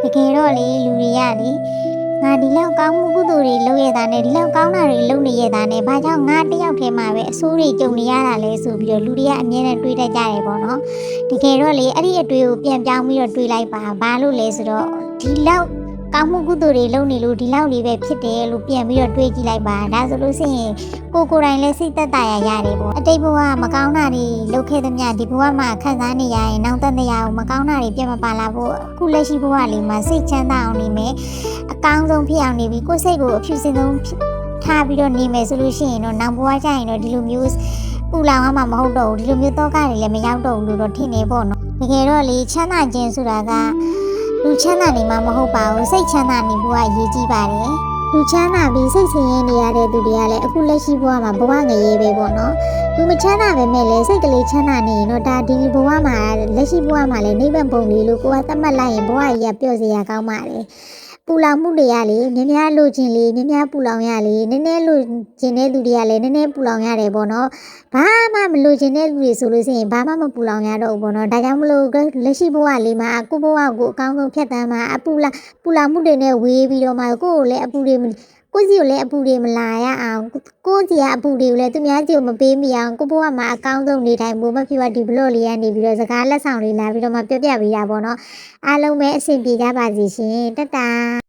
တကယ်တော့လေလူတွေကလေငါဒီလောက်ကောင်းမှုကုသိုလ်တွေလုပ်ရတာနဲ့ဒီလောက်ကောင်းတာတွေလုပ်နေရတာနဲ့ဘာကြောင့်ငါတယောက်တည်းမှာပဲအဆိုးတွေကြုံနေရတာလဲဆိုပြီးတော့လူတွေကအမြဲတမ်းတွေးတတ်ကြတယ်ပေါ့နော်တကယ်တော့လေအဲ့ဒီအတွေ့ကိုပြန်ပြောင်းပြီးတော့တွေးလိုက်ပါဘာလို့လဲဆိုတော့ဒီလောက်ကောင်းမှုကုသိုလ်တွေလုပ်နေလို့ဒီလောက်လေးပဲဖြစ်တယ်လို့ပြန်ပြီးတော့တွေးကြည့်လိုက်ပါဒါဆိုလို့ရှိရင်ကိုယ်တိုင်လည်းစိတ်သက်သာရရတယ်ပေါ့အတိတ်ဘဝမကောင်းတာတွေလုပ်ခဲ့သမျှဒီဘဝမှာခံစားနေရရင်နောက်သက်တရားကိုမကောင်းတာတွေပြန်မပါလာဖို့အခုလက်ရှိဘဝလေးမှာစိတ်ချမ်းသာအောင်နေမယ်အကောင်းဆုံးဖြစ်အောင်နေပြီးကိုယ်စိတ်ကိုအဖြူစင်ဆုံးထားပြီးတော့နေမယ်ဆိုလို့ရှိရင်တော့နောက်ဘဝကျရင်တော့ဒီလိုမျိုးပူလောင်ရမှာမဟုတ်တော့ဘူးဒီလိုမျိုးတောကတွေလည်းမရောက်တော့ဘူးလို့တော့ထင်နေပေါ့နော်တကယ်တော့လေချမ်းသာခြင်းဆိုတာကလူချမ်းသာနေမှာမဟုတ်ပါဘူးစိတ်ချမ်းသာနေဖို့ကအရေးကြီးပါတယ်လူချမ်းသာပြီးစိတ်ဆင်းရဲနေရတဲ့သူတွေကလည်းအခုလက်ရှိဘဝမှာဘဝငရေပဲပေါ့နော်လူမချမ်းသာပဲမဲ့လည်းစိတ်ကလေးချမ်းသာနေရင်တော့ဒါဒီဘဝမှာလက်ရှိဘဝမှာလည်းနိဗ္ဗာန်ပုံလေးလို့ကိုယ်ကသတ်မှတ်လိုက်ရင်ဘဝကြီးကပျော့စရာကောင်းပါတယ်ပူလောင်မှုတွေကလေများများလိုချင်လေများများပူလောင်ရလေနည်းနည်းလိုချင်တဲ့သူတွေကလည်းနည်းနည်းပူလောင်ရတယ်ပေါ့နော်ဘာမှမလိုချင်တဲ့လူတွေဆိုလို့ရှိရင်ဘာမှမပူလောင်ရတော့ဘူးပေါ့နော်ဒါကြောင့်မလို့လက်ရှိဘဝလေးမှာကိုယ့်ဘဝကိုအကောင်းဆုံးဖြတ်သန်းမှာပူလောင်မှုတွေနဲ့ဝေးပြီးတော့မှကိုယ့်ကိုလည်းအပူတွေကိုစီကိုလည်းအပူတွေမလာရအောင်ကိုစီကအပူတွေကိုလည်းသူများစီကိုမပေးမိအောင်ကိုဘဝမှာအကောင်းဆုံးနေထိုင်ဖို့မဖြစ်ပါဒီဘလော့လေးကနေပြီးတော့စကားလက်ဆောင်လေးလာပြီးတော့မှပြပြပေးတာပေါ့နော်အားလုံးပဲအဆင်ပြေကြပါစေရှင်တတ